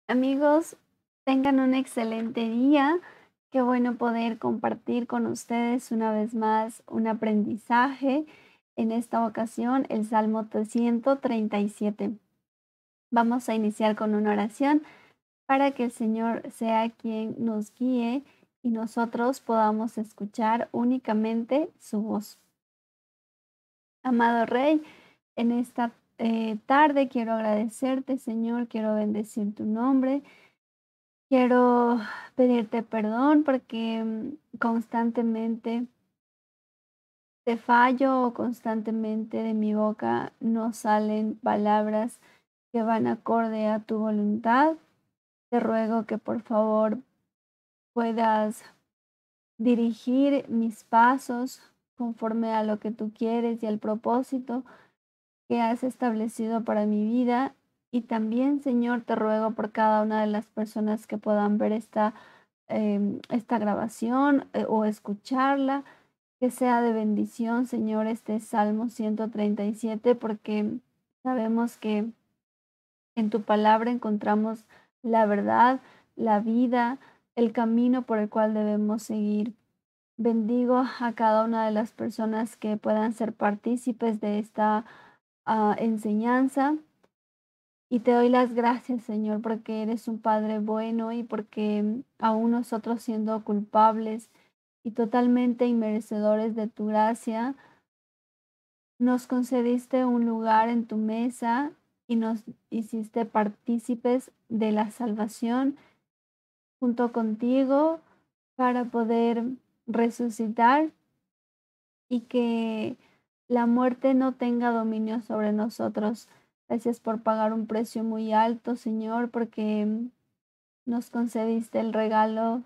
Amigos, tengan un excelente día. Qué bueno poder compartir con ustedes una vez más un aprendizaje. En esta ocasión, el Salmo 137. Vamos a iniciar con una oración para que el Señor sea quien nos guíe y nosotros podamos escuchar únicamente su voz. Amado Rey, en esta tarde quiero agradecerte, Señor, quiero bendecir tu nombre. Quiero pedirte perdón porque constantemente te fallo o constantemente de mi boca no salen palabras que van acorde a tu voluntad. Te ruego que por favor puedas dirigir mis pasos conforme a lo que tú quieres y al propósito que has establecido para mi vida. Y también, Señor, te ruego por cada una de las personas que puedan ver esta grabación o escucharla, que sea de bendición, Señor, este Salmo 137, porque sabemos que en tu palabra encontramos la verdad, la vida, el camino por el cual debemos seguir. Bendigo a cada una de las personas que puedan ser partícipes de esta enseñanza. Y te doy las gracias, Señor, porque eres un Padre bueno y porque aún nosotros siendo culpables y totalmente inmerecedores de tu gracia, nos concediste un lugar en tu mesa y nos hiciste partícipes de la salvación junto contigo para poder resucitar y que la muerte no tenga dominio sobre nosotros. Gracias por pagar un precio muy alto, Señor, porque nos concediste el regalo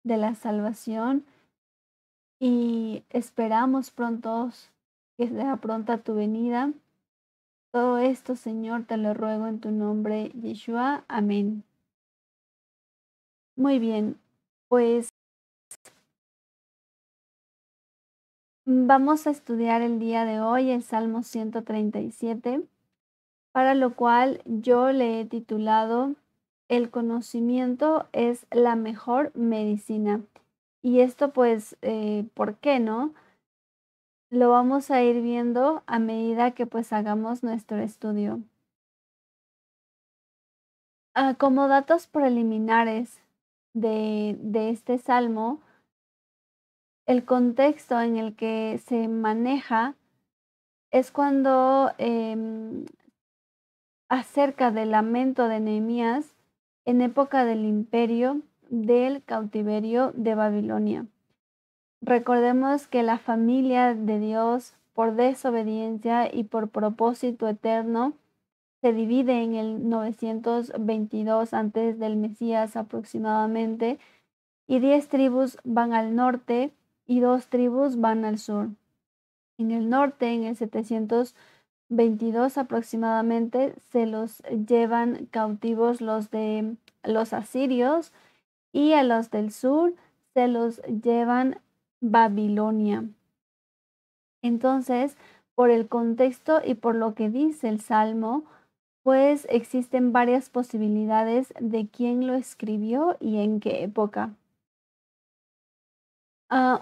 de la salvación y esperamos prontos que sea pronta tu venida. Todo esto, Señor, te lo ruego en tu nombre, Yeshua. Amén. Muy bien, pues vamos a estudiar el día de hoy el Salmo 137, para lo cual yo le he titulado El conocimiento es la mejor medicina. Y esto pues, ¿por qué no? Lo vamos a ir viendo a medida que pues hagamos nuestro estudio. Como datos preliminares de este salmo, el contexto en el que se maneja es cuando acerca del lamento de Nehemías en época del imperio del cautiverio de Babilonia. Recordemos que la familia de Dios, por desobediencia y por propósito eterno, se divide en el 922 antes del Mesías aproximadamente, y 10 tribus van al norte y 2 tribus van al sur. En el norte, en el 722 aproximadamente, se los llevan cautivos los de los asirios, y a los del sur se los llevan Babilonia. Entonces, por el contexto y por lo que dice el Salmo, pues existen varias posibilidades de quién lo escribió y en qué época.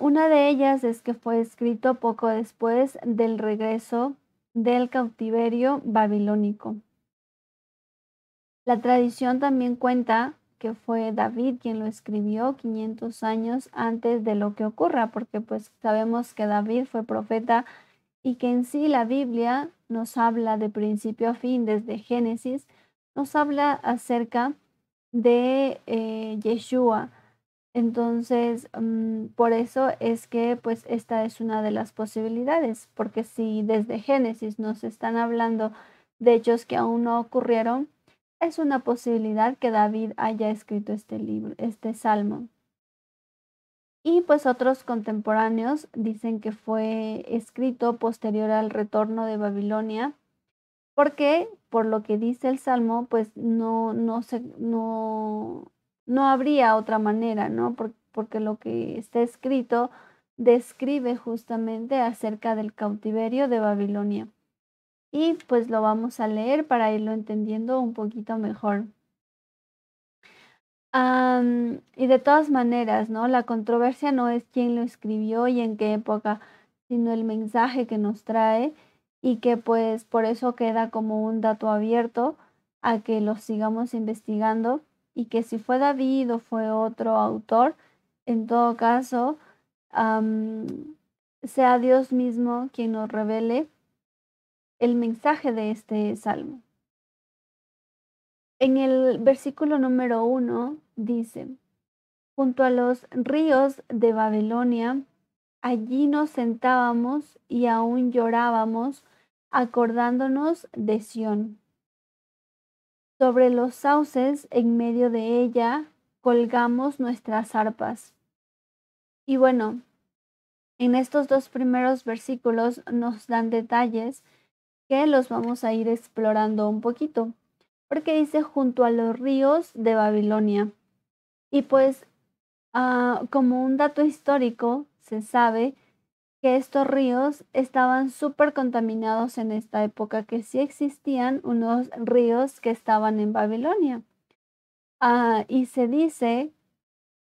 Una de ellas es que fue escrito poco después del regreso del cautiverio babilónico. La tradición también cuenta que fue David quien lo escribió 500 años antes de lo que ocurra, porque pues sabemos que David fue profeta y que en sí la Biblia nos habla de principio a fin, desde Génesis, nos habla acerca de Yeshua. Entonces, por eso es que pues esta es una de las posibilidades, porque si desde Génesis nos están hablando de hechos que aún no ocurrieron, es una posibilidad que David haya escrito este libro, este salmo. Y pues otros contemporáneos dicen que fue escrito posterior al retorno de Babilonia, porque por lo que dice el salmo, pues no habría otra manera, ¿no? Porque lo que está escrito describe justamente acerca del cautiverio de Babilonia. Y pues lo vamos a leer para irlo entendiendo un poquito mejor. Y de todas maneras, ¿no? La controversia no es quién lo escribió y en qué época, sino el mensaje que nos trae y que pues por eso queda como un dato abierto a que lo sigamos investigando y que si fue David o fue otro autor, en todo caso, am, sea Dios mismo quien nos revele el mensaje de este salmo. En el versículo número 1 dice: junto a los ríos de Babilonia, allí nos sentábamos y aún llorábamos, acordándonos de Sión. Sobre los sauces en medio de ella colgamos nuestras arpas. Y bueno, en estos dos primeros versículos nos dan detalles que los vamos a ir explorando un poquito, porque dice junto a los ríos de Babilonia. Y pues como un dato histórico, se sabe que estos ríos estaban súper contaminados en esta época, que sí existían unos ríos que estaban en Babilonia. Y se dice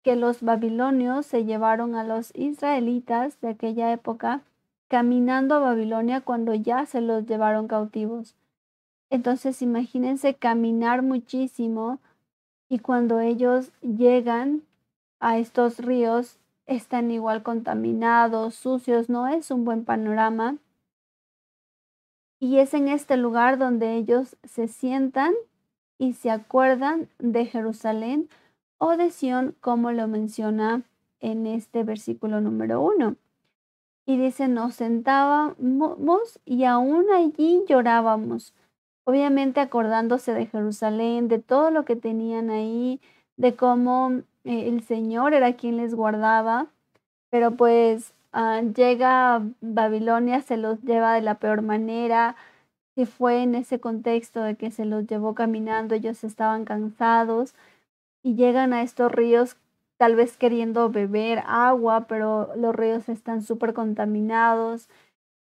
que los babilonios se llevaron a los israelitas de aquella época caminando a Babilonia cuando ya se los llevaron cautivos. Entonces imagínense caminar muchísimo y cuando ellos llegan a estos ríos están igual contaminados, sucios, no es un buen panorama. Y es en este lugar donde ellos se sientan y se acuerdan de Jerusalén o de Sión, como lo menciona en este versículo número 1. Y dice, nos sentábamos y aún allí llorábamos, obviamente acordándose de Jerusalén, de todo lo que tenían ahí, de cómo el Señor era quien les guardaba, pero pues llega Babilonia, se los lleva de la peor manera. Si fue en ese contexto de que se los llevó caminando, ellos estaban cansados y llegan a estos ríos tal vez queriendo beber agua, pero los ríos están súper contaminados,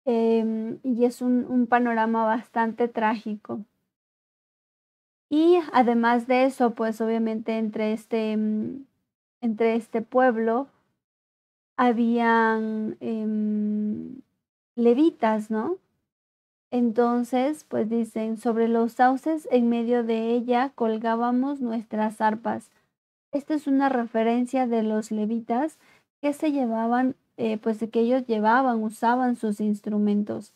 y es un panorama bastante trágico. Y además de eso, pues obviamente entre este pueblo habían levitas, ¿no? Entonces, pues dicen, sobre los sauces en medio de ella colgábamos nuestras arpas. Esta es una referencia de los levitas que se llevaban, pues de que ellos llevaban, usaban sus instrumentos.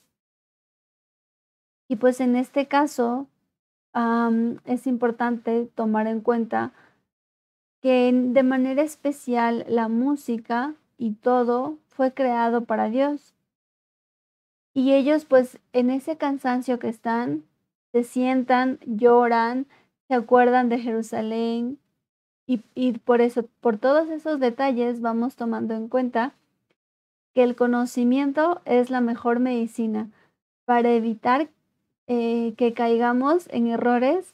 Y pues en este caso, es importante tomar en cuenta que de manera especial la música y todo fue creado para Dios. Y ellos, pues, en ese cansancio que están, se sientan, lloran, se acuerdan de Jerusalén y por eso, por todos esos detalles, vamos tomando en cuenta que el conocimiento es la mejor medicina para evitar que caigamos en errores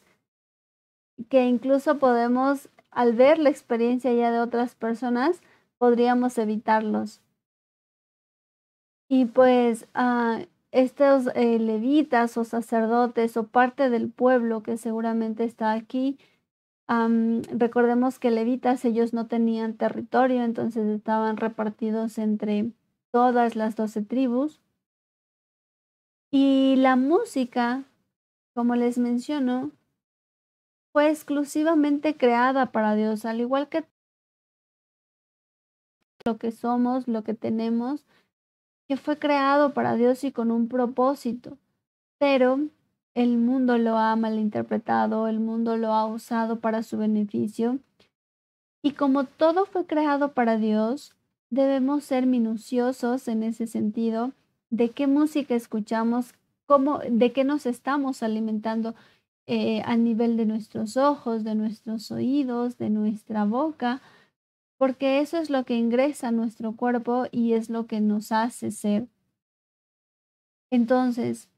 que incluso podemos, al ver la experiencia ya de otras personas, podríamos evitarlos. Y pues, estos, levitas o sacerdotes o parte del pueblo que seguramente está aquí, recordemos que levitas, ellos no tenían territorio, entonces estaban repartidos entre todas las 12 tribus. Y la música, como les menciono, fue exclusivamente creada para Dios, al igual que lo que somos, lo que tenemos, que fue creado para Dios y con un propósito. Pero el mundo lo ha malinterpretado, el mundo lo ha usado para su beneficio. Y como todo fue creado para Dios, debemos ser minuciosos en ese sentido de qué música escuchamos, cómo, de qué nos estamos alimentando a nivel de nuestros ojos, de nuestros oídos, de nuestra boca, porque eso es lo que ingresa a nuestro cuerpo y es lo que nos hace ser. Entonces,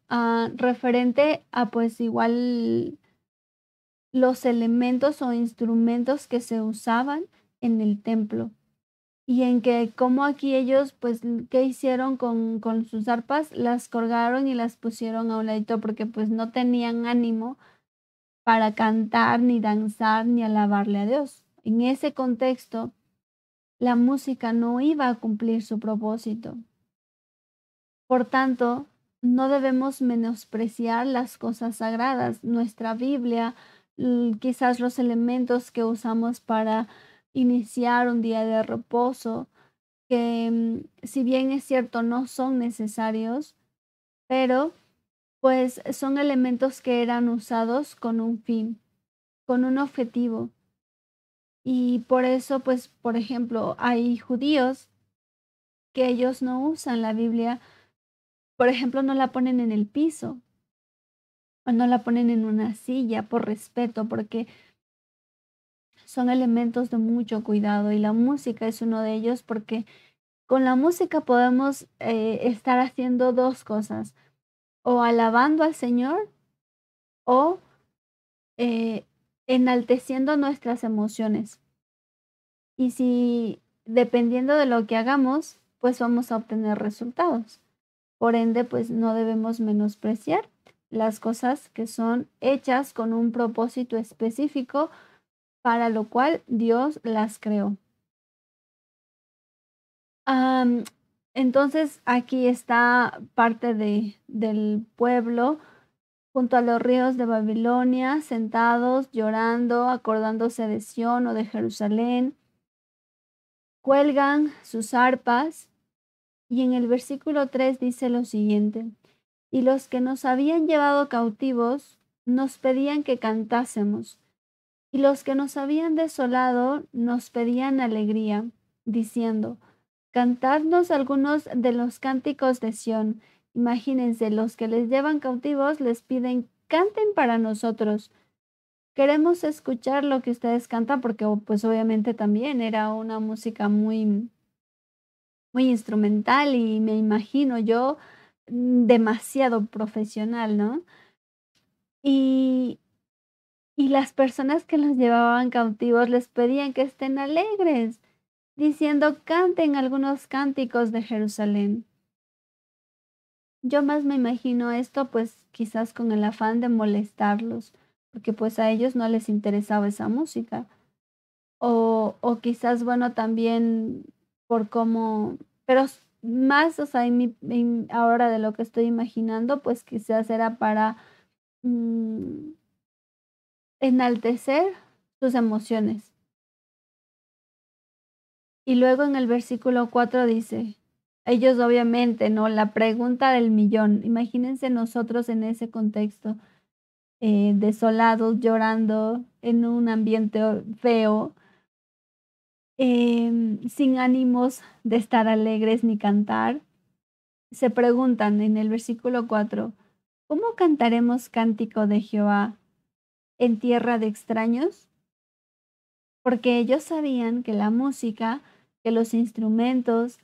referente a pues igual los elementos o instrumentos que se usaban en el templo y en que como aquí ellos pues ¿qué hicieron con sus arpas? Las colgaron y las pusieron a un ladito porque pues no tenían ánimo para cantar, ni danzar, ni alabarle a Dios. en ese contexto, la música no iba a cumplir su propósito. Por tanto, no debemos menospreciar las cosas sagradas, nuestra Biblia, quizás los elementos que usamos para iniciar un día de reposo, que si bien es cierto no son necesarios, pero pues son elementos que eran usados con un fin, con un objetivo. Y por eso, pues, por ejemplo, hay judíos que ellos no usan la Biblia, por ejemplo, no la ponen en el piso o no la ponen en una silla por respeto, porque son elementos de mucho cuidado y la música es uno de ellos porque con la música podemos estar haciendo dos cosas, o alabando al Señor o eh, enalteciendo nuestras emociones. Y si dependiendo de lo que hagamos, pues vamos a obtener resultados. Por ende, pues no debemos menospreciar las cosas que son hechas con un propósito específico para lo cual Dios las creó. Am, entonces aquí está parte del pueblo junto a los ríos de Babilonia, sentados, llorando, acordándose de Sión o de Jerusalén, cuelgan sus arpas y en el versículo 3 dice lo siguiente: y los que nos habían llevado cautivos nos pedían que cantásemos, y los que nos habían desolado nos pedían alegría, diciendo: cantadnos algunos de los cánticos de Sión. Imagínense, los que les llevan cautivos les piden: canten para nosotros. Queremos escuchar lo que ustedes cantan porque pues obviamente también era una música muy instrumental y me imagino yo demasiado profesional, ¿no? Y, y las personas que los llevaban cautivos les pedían que estén alegres, diciendo: canten algunos cánticos de Jerusalén. Yo más me imagino esto, pues quizás con el afán de molestarlos, porque pues a ellos no les interesaba esa música. O quizás, bueno, también por cómo, pero más, o sea, ahora de lo que estoy imaginando, pues quizás era para mm, enaltecer sus emociones. Y luego en el versículo 4 dice, ellos obviamente, ¿no? La pregunta del millón. Imagínense nosotros en ese contexto, desolados, llorando, en un ambiente feo, sin ánimos de estar alegres ni cantar. Se preguntan en el versículo 4, ¿cómo cantaremos cántico de Jehová en tierra de extraños? Porque ellos sabían que la música, que los instrumentos,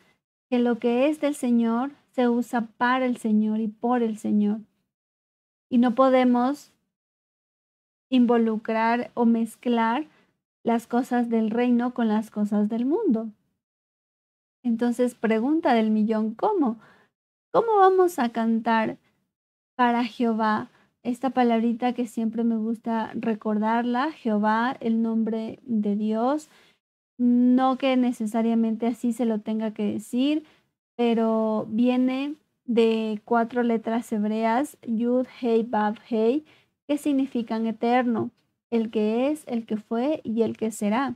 que lo que es del Señor se usa para el Señor y por el Señor. Y no podemos involucrar o mezclar las cosas del reino con las cosas del mundo. Entonces, pregunta del millón, ¿cómo? ¿Cómo vamos a cantar para Jehová? Esta palabrita que siempre me gusta recordarla, Jehová, el nombre de Dios. No que necesariamente así se lo tenga que decir, pero viene de 4 letras hebreas, Yud, Hei, Vav, Hei, que significan eterno, el que es, el que fue y el que será.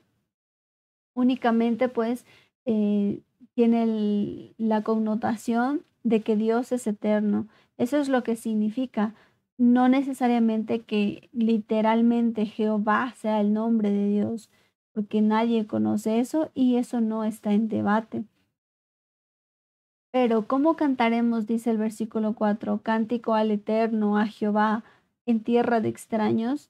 Únicamente, pues, tiene la connotación de que Dios es eterno. Eso es lo que significa. No necesariamente que literalmente Jehová sea el nombre de Dios, porque nadie conoce eso y eso no está en debate. Pero ¿cómo cantaremos? Dice el versículo 4, cántico al Eterno, a Jehová, en tierra de extraños,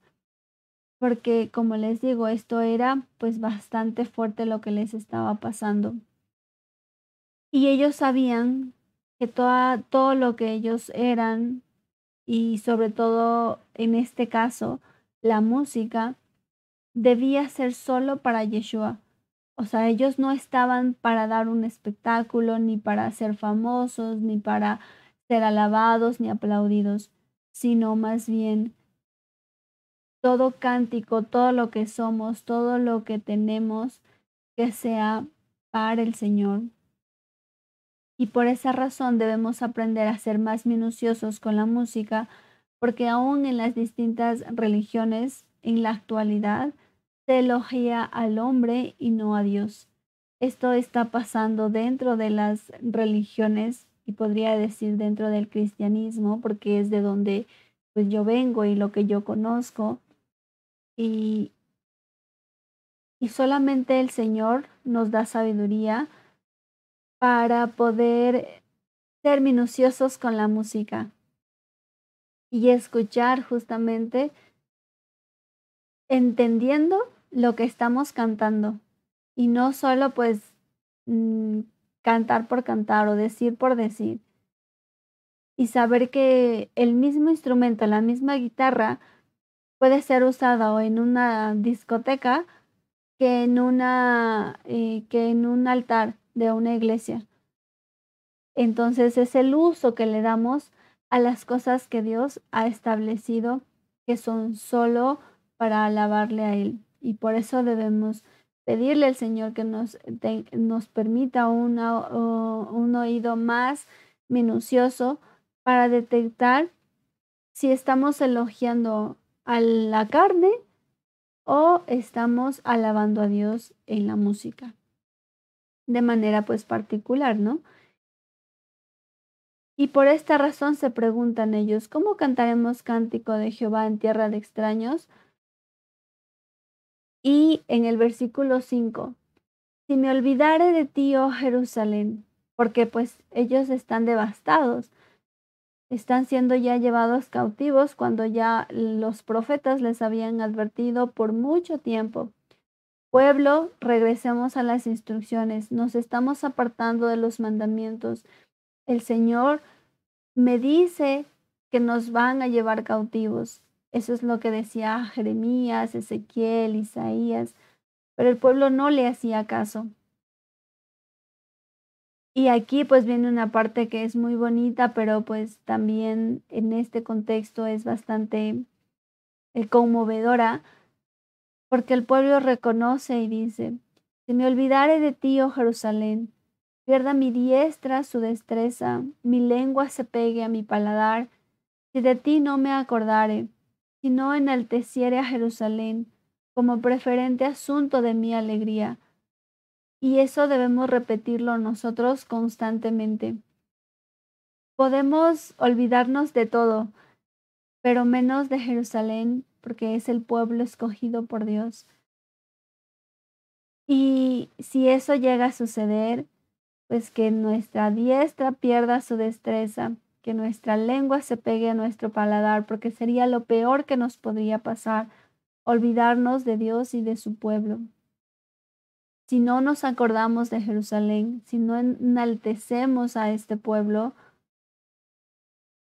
porque como les digo, esto era pues bastante fuerte lo que les estaba pasando. Y ellos sabían que todo lo que ellos eran y sobre todo en este caso, la música debía ser solo para Yeshua. O sea, ellos no estaban para dar un espectáculo, ni para ser famosos, ni para ser alabados, ni aplaudidos, sino más bien todo cántico, todo lo que somos, todo lo que tenemos, que sea para el Señor. Y por esa razón debemos aprender a ser más minuciosos con la música, porque aún en las distintas religiones en la actualidad se elogia al hombre y no a Dios. Esto está pasando dentro de las religiones y podría decir dentro del cristianismo, porque es de donde pues yo vengo y lo que yo conozco. Y, y solamente el Señor nos da sabiduría para poder ser minuciosos con la música y escuchar justamente entendiendo lo que estamos cantando y no solo pues mm, cantar por cantar o decir por decir y saber que el mismo instrumento, la misma guitarra puede ser usada o en una discoteca que en un altar de una iglesia. Entonces es el uso que le damos a las cosas que Dios ha establecido que son solo para alabarle a Él. Y por eso debemos pedirle al Señor que nos permita un oído más minucioso para detectar si estamos elogiando a la carne o estamos alabando a Dios en la música, de manera pues particular, ¿no? Y por esta razón se preguntan ellos, ¿cómo cantaremos cántico de Jehová en tierra de extraños? Y en el versículo 5, si me olvidare de ti, oh Jerusalén, porque pues ellos están devastados, están siendo ya llevados cautivos cuando ya los profetas les habían advertido por mucho tiempo. Pueblo, regresemos a las instrucciones, nos estamos apartando de los mandamientos. El Señor me dice que nos van a llevar cautivos. Eso es lo que decía Jeremías, Ezequiel, Isaías, pero el pueblo no le hacía caso. Y aquí pues viene una parte que es muy bonita, pero pues también en este contexto es bastante conmovedora, porque el pueblo reconoce y dice, si me olvidare de ti, oh Jerusalén, pierda mi diestra su destreza, mi lengua se pegue a mi paladar, si de ti no me acordare, si no enalteciere a Jerusalén como preferente asunto de mi alegría. Y eso debemos repetirlo nosotros constantemente. Podemos olvidarnos de todo, pero menos de Jerusalén, porque es el pueblo escogido por Dios. Y si eso llega a suceder, pues que nuestra diestra pierda su destreza, que nuestra lengua se pegue a nuestro paladar, porque sería lo peor que nos podría pasar, olvidarnos de Dios y de su pueblo. Si no nos acordamos de Jerusalén, si no enaltecemos a este pueblo,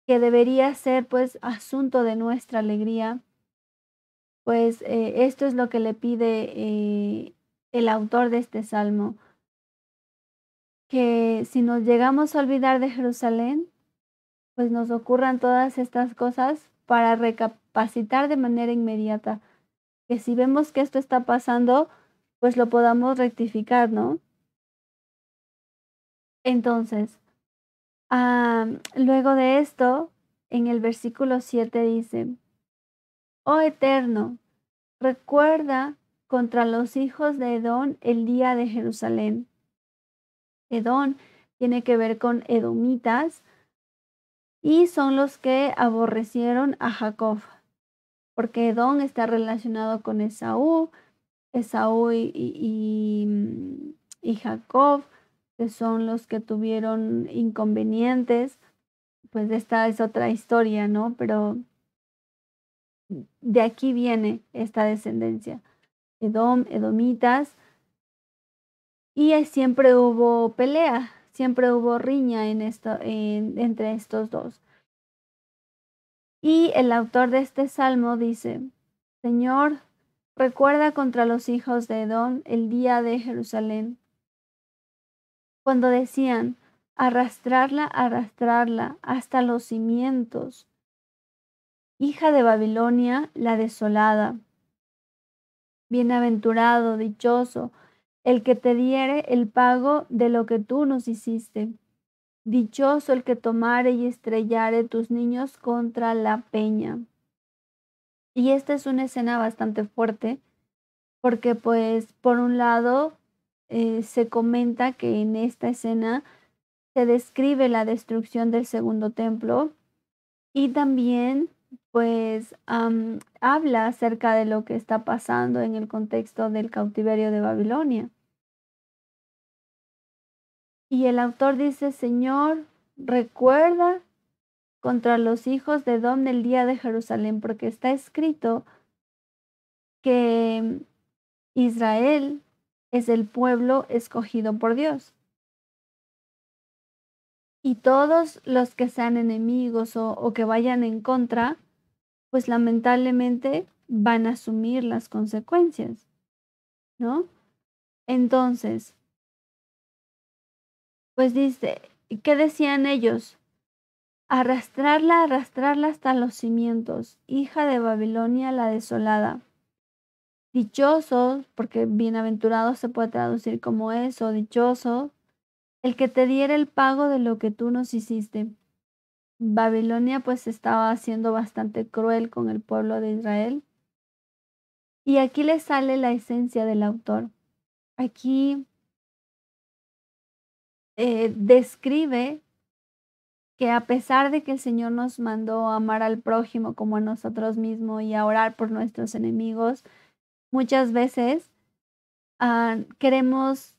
que debería ser pues asunto de nuestra alegría, pues esto es lo que le pide el autor de este salmo, que si nos llegamos a olvidar de Jerusalén, pues nos ocurran todas estas cosas para recapacitar de manera inmediata, que si vemos que esto está pasando, pues lo podamos rectificar, ¿no? Entonces, luego de esto, en el versículo 7 dice, oh Eterno, recuerda contra los hijos de Edom el día de Jerusalén. Edom tiene que ver con edomitas y son los que aborrecieron a Jacob, porque Edom está relacionado con Esaú, y Jacob, que son los que tuvieron inconvenientes, pues esta es otra historia, ¿no? Pero de aquí viene esta descendencia, Edom, edomitas, y siempre hubo pelea, siempre hubo riña entre estos dos. Y el autor de este salmo dice, Señor, recuerda contra los hijos de Edom el día de Jerusalén, cuando decían, arrastrarla, arrastrarla hasta los cimientos. hija de Babilonia, la desolada. Bienaventurado, dichoso, el que te diere el pago de lo que tú nos hiciste. Dichoso el que tomare y estrellare tus niños contra la peña. Y esta es una escena bastante fuerte porque, pues, por un lado, se comenta que en esta escena se describe la destrucción del segundo templo y también, pues, habla acerca de lo que está pasando en el contexto del cautiverio de Babilonia. Y el autor dice: Señor, recuerda contra los hijos de Edom el día de Jerusalén, porque está escrito que Israel es el pueblo escogido por Dios. Y todos los que sean enemigos o que vayan en contra, pues lamentablemente van a asumir las consecuencias, ¿no? Entonces, pues dice, ¿qué decían ellos? Arrastrarla, arrastrarla hasta los cimientos, hija de Babilonia la desolada. Dichoso, porque bienaventurado se puede traducir como eso, dichoso, el que te diera el pago de lo que tú nos hiciste. Babilonia pues estaba siendo bastante cruel con el pueblo de Israel. Y aquí le sale la esencia del autor. Aquí describe que a pesar de que el Señor nos mandó a amar al prójimo como a nosotros mismos y a orar por nuestros enemigos, muchas veces queremos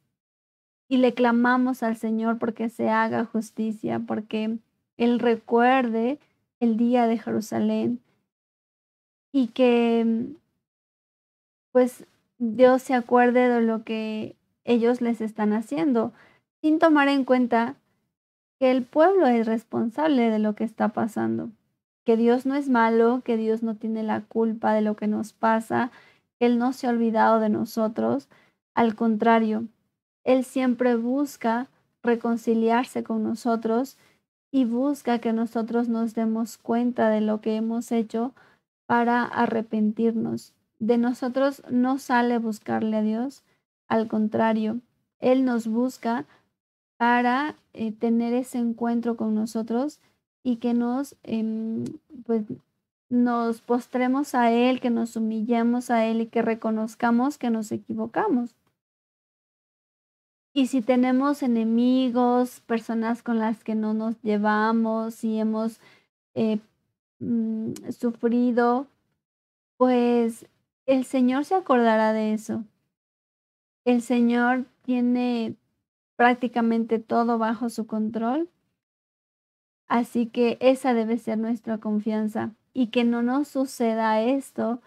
y le clamamos al Señor porque se haga justicia, porque Él recuerde el día de Jerusalén y que pues Dios se acuerde de lo que ellos les están haciendo, sin tomar en cuenta que el pueblo es responsable de lo que está pasando, que Dios no es malo, que Dios no tiene la culpa de lo que nos pasa, que Él no se ha olvidado de nosotros, al contrario, Él siempre busca reconciliarse con nosotros y busca que nosotros nos demos cuenta de lo que hemos hecho para arrepentirnos. De nosotros no sale buscarle a Dios, al contrario, Él nos busca para tener ese encuentro con nosotros y que pues, nos postremos a Él, que nos humillemos a Él y que reconozcamos que nos equivocamos. Y si tenemos enemigos, personas con las que no nos llevamos y hemos eh, sufrido, pues el Señor se acordará de eso. El Señor tiene prácticamente todo bajo su control, así que esa debe ser nuestra confianza y que no nos suceda esto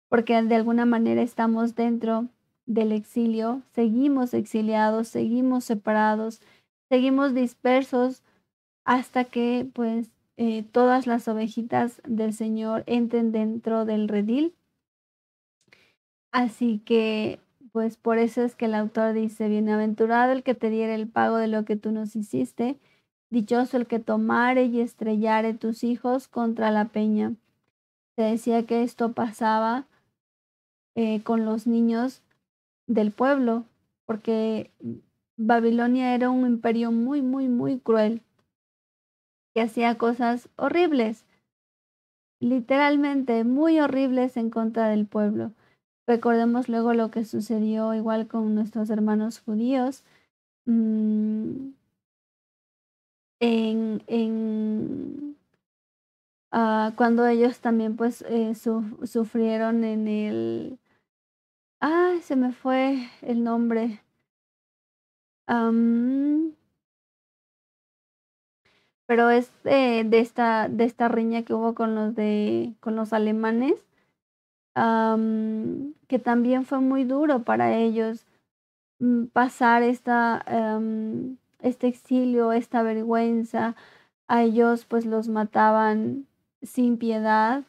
porque de alguna manera estamos dentro del exilio, seguimos exiliados, seguimos separados, seguimos dispersos hasta que pues todas las ovejitas del Señor entren dentro del redil. Así que pues por eso es que el autor dice, bienaventurado el que te diera el pago de lo que tú nos hiciste, dichoso el que tomare y estrellare tus hijos contra la peña. Se decía que esto pasaba con los niños del pueblo, porque Babilonia era un imperio muy, muy, muy cruel, que hacía cosas horribles, literalmente muy horribles en contra del pueblo. Recordemos luego lo que sucedió igual con nuestros hermanos judíos, mm, cuando ellos también pues sufrieron en el... ¡Ay, se me fue el nombre! Am, pero es de esta riña que hubo con los alemanes, que también fue muy duro para ellos, pasar este exilio, esta vergüenza. A ellos, pues, los mataban sin piedad.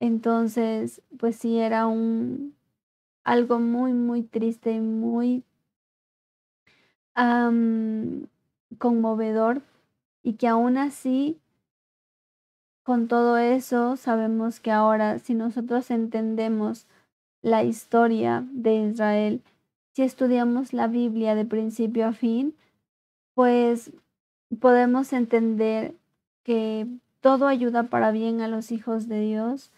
Entonces, pues sí, era algo muy, muy triste y muy, am, conmovedor y que aún así, con todo eso, sabemos que ahora, si nosotros entendemos la historia de Israel, si estudiamos la Biblia de principio a fin, pues podemos entender que todo ayuda para bien a los hijos de Dios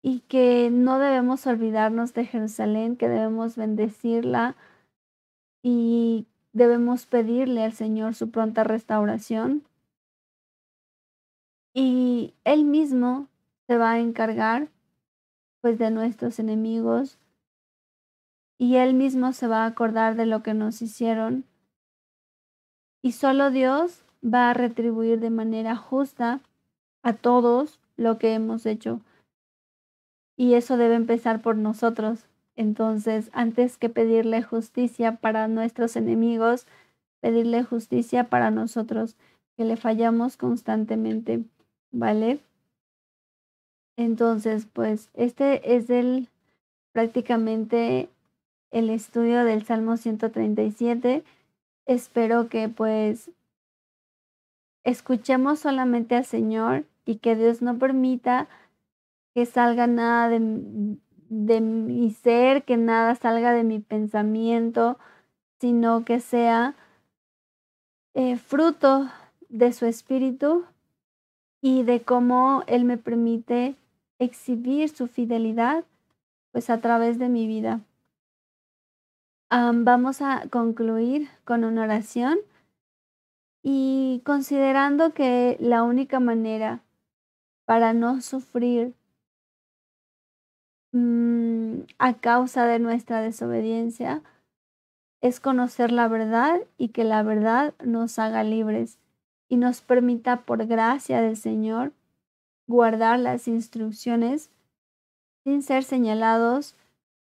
y que no debemos olvidarnos de Jerusalén, que debemos bendecirla y debemos pedirle al Señor su pronta restauración. Y Él mismo se va a encargar, pues, de nuestros enemigos, y Él mismo se va a acordar de lo que nos hicieron, y solo Dios va a retribuir de manera justa a todos lo que hemos hecho, y eso debe empezar por nosotros. Entonces, antes que pedirle justicia para nuestros enemigos, pedirle justicia para nosotros, que le fallamos constantemente, ¿vale? Entonces, pues, este es el prácticamente el estudio del Salmo 137. Espero que, pues, escuchemos solamente al Señor y que Dios no permita que salga nada de mi ser, que nada salga de mi pensamiento, sino que sea, fruto de su espíritu y de cómo Él me permite exhibir su fidelidad, pues, a través de mi vida. Vamos a concluir con una oración y considerando que la única manera para no sufrir, a causa de nuestra desobediencia es conocer la verdad y que la verdad nos haga libres y nos permita, por gracia del Señor, guardar las instrucciones sin ser señalados,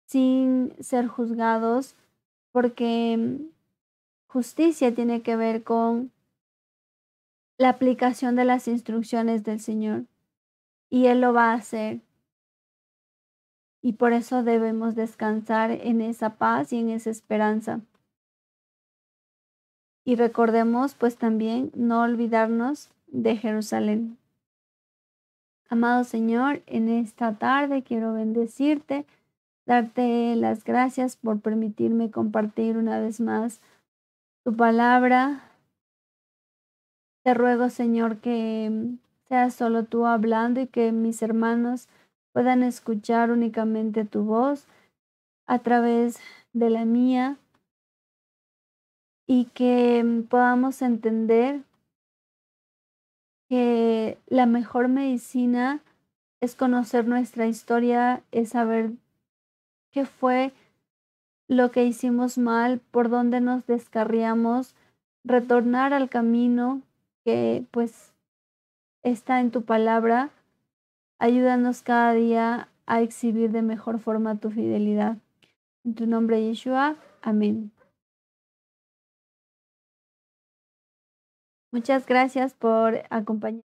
sin ser juzgados, porque justicia tiene que ver con la aplicación de las instrucciones del Señor y Él lo va a hacer. Y por eso debemos descansar en esa paz y en esa esperanza. Y recordemos pues también no olvidarnos de Jerusalén. Amado Señor, en esta tarde quiero bendecirte, darte las gracias por permitirme compartir una vez más tu palabra. Te ruego, Señor, que seas solo tú hablando y que mis hermanos puedan escuchar únicamente tu voz a través de la mía y que podamos entender que la mejor medicina es conocer nuestra historia, es saber qué fue lo que hicimos mal, por dónde nos descarriamos, retornar al camino que pues está en tu palabra. Ayúdanos cada día a exhibir de mejor forma tu fidelidad. En tu nombre, Yeshua. Amén. Muchas gracias por acompañarme.